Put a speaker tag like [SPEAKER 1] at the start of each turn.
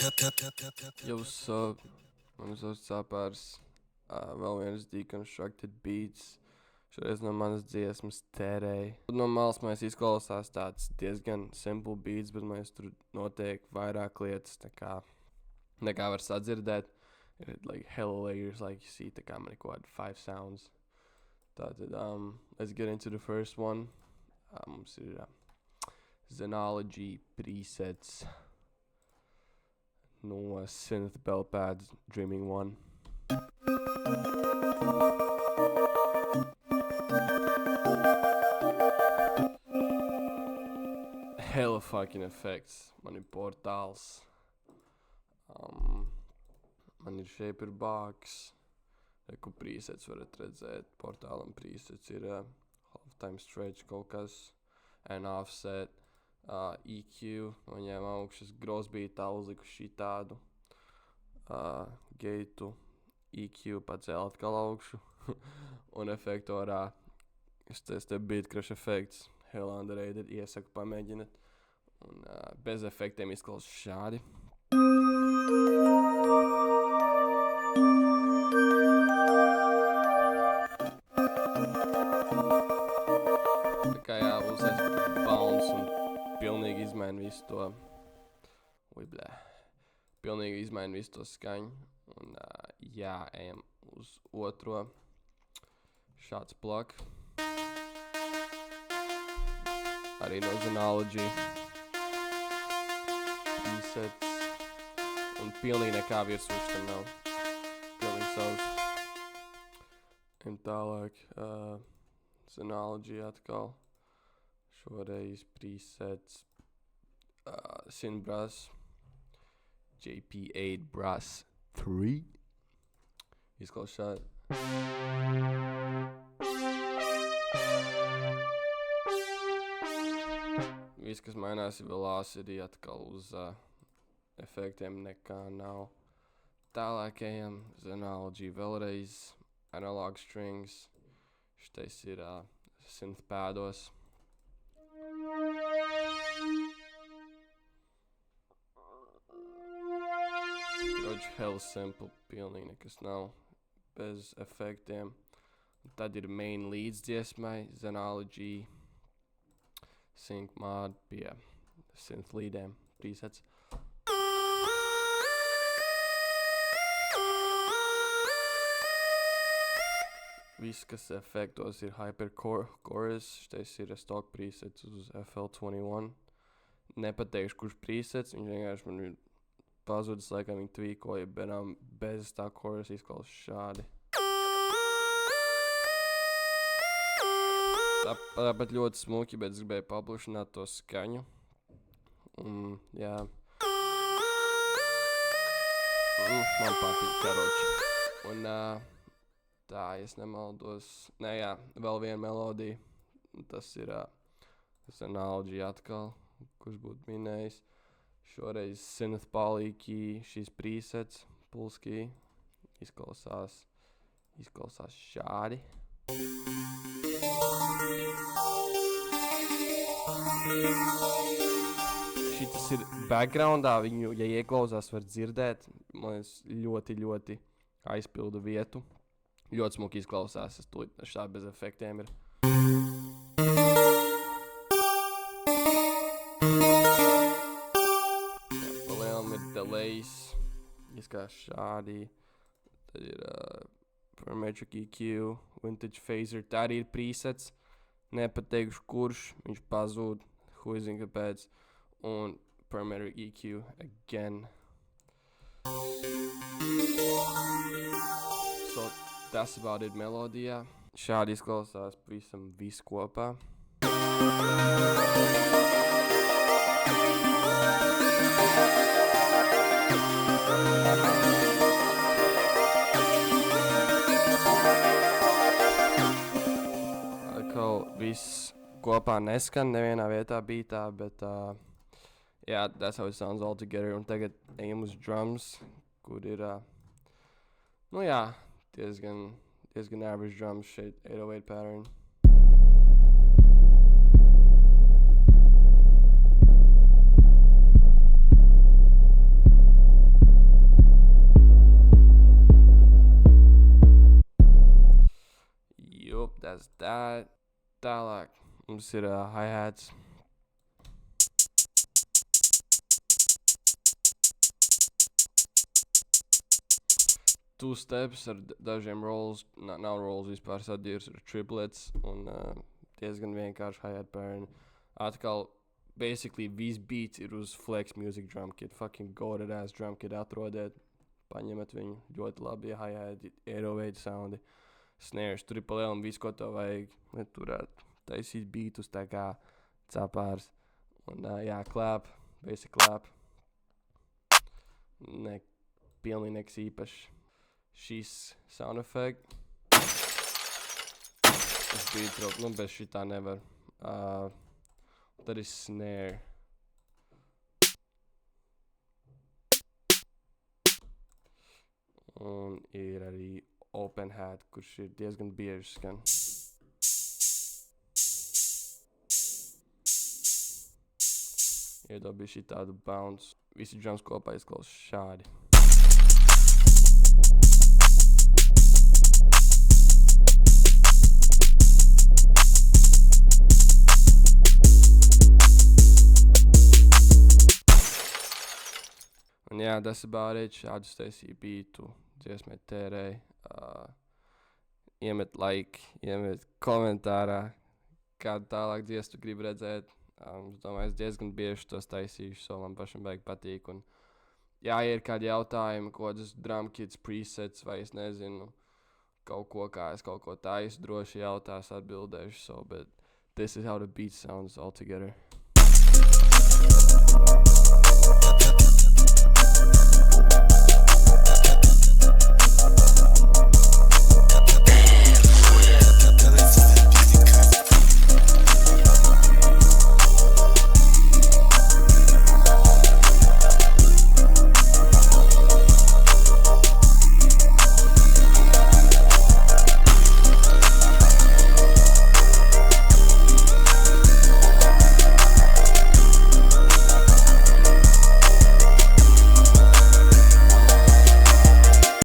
[SPEAKER 1] Yo, what's up? Mani sauc Cāpārs. Vēl viens deconstructed beats. Šoreiz no manas dziesmas Terei. No malas mēs izklausās tāds diezgan simple beats, bet mēs tur notiek vairāk lietas, nekā var sadzirdēt. Ir like hella layers, like you see, tā kā man ir kaut kādi 5 sounds. Tātad, let's get into the first one. Mums ir Xenology presets no Synth Bell Pads Dreaming One. Hella fucking effects. Man ir portāls. Man ir shaper box. Reku presets varat redzēt. Portālam presets ir halftime stretch kaut kas. And offset. EQ, noņēma augšas grozbītā, uzliku šitādu geitu, EQ pacēla atkal augšu un efektorā te beat crash efekts, hell underrated, iesaku pamēģināt un bez efektiem izklausās šādi. Tā kā uzsēc bounce un pilnīgi izmaina visu to pilnīgi izmaina visu to skaņu un ejam uz otro šāds plak arī no Xenology presets un pilnīgi nekā virsūš tam nav pilnīgi savs un tālāk Xenology atkal šoreiz presets Synth Brass JP8 Brass 3 izklausās viss, kas mainās, ir velocity atkal uz efektiem nekā nav. Tālāk ejam Xenology vēlreiz analog strings. Šitais ir synth pādos. Hell simple, pilnīgi nekas nav bez efektiem. Un tad ir main leads dziesmai, Xenology sync mod pie synth leadiem presets. Viss, kas efektos ir hyperchorus, šitais ir stock presets uz FL21. Nepateikšu, kurš presets, viņš vienkārši man ir pazudis, laikam viņi tvīkoja, bet bez tā chorus izklausās šādi. Tāpat ļoti smuki, bet es gribēju paplašināt to skaņu. Jā. Man patīk, karoči. Un tā, es nemaldos. Nē, jā, vēl viena melodija. Tas ir Xenology atkal, kurš būtu minējis. Šoreiz Synth Polykey, šīs presets, pulskī, izklausās šādi. Šitas ir backgroundā, viņu, ja ieklausās, var dzirdēt, man ļoti, ļoti aizpildu vietu. Ļoti smuki izklausās, šā bez efektiem ir. Delays, izskatās šādi, tad ir Parametric EQ, Vintage Phaser, tā arī ir presets, nepateikšu kurš, viņš pazūd, huizina kāpēc, un Parametric EQ again. So, that's about it melodijā, šādi izklausās pavisam viss kopā. Viss kopā neskan nevienā vietā beatā, bet yeah, that's how it sounds all together. Un tagad ejam uz drums, kur ir diezgan average drums šeit, 808 pattern. Tālāk mums ir hi-hats. Two steps ar dažiem rolls, nav rolls vispār sadīrs ar triplets un diezgan vienkārši hi-hat pattern. Atkal, basically, viss beats ir uz Flex Music drum kit. Fucking goated ass drum kit atrodiet. Paņemat viņu ļoti labi, hi-hat, 808 soundi, snares. Tur ir palielam visu, ko tev vajag, lai turētu taisīt beatus tā kā capārs. Un clap, basic clap. Pilnīgi nekas īpašs. Šīs sound effect. Tas beat drop, bez šitā nevar. Tad ir snare. Un ir arī open hat, kurš ir diezgan bieži skan. Iedobīju šitādu bounce. Visi drums kopā izklausās šādi. Un that's about it. Šādu taisīju beatu, dziesmai tērēju. Iemet like, iemet komentārā, kādu tālāk dziesmu gribi redzēt. Es domāju, es diezgan bieži tos taisīšu, so man pašam baigi patīk. Un, ja ir kādi jautājumi, kādas drum kits, presets vai es nezinu, kaut ko, kā es kaut ko taisu, droši jautās, atbildēšu. So, but this is how the beat sounds all together.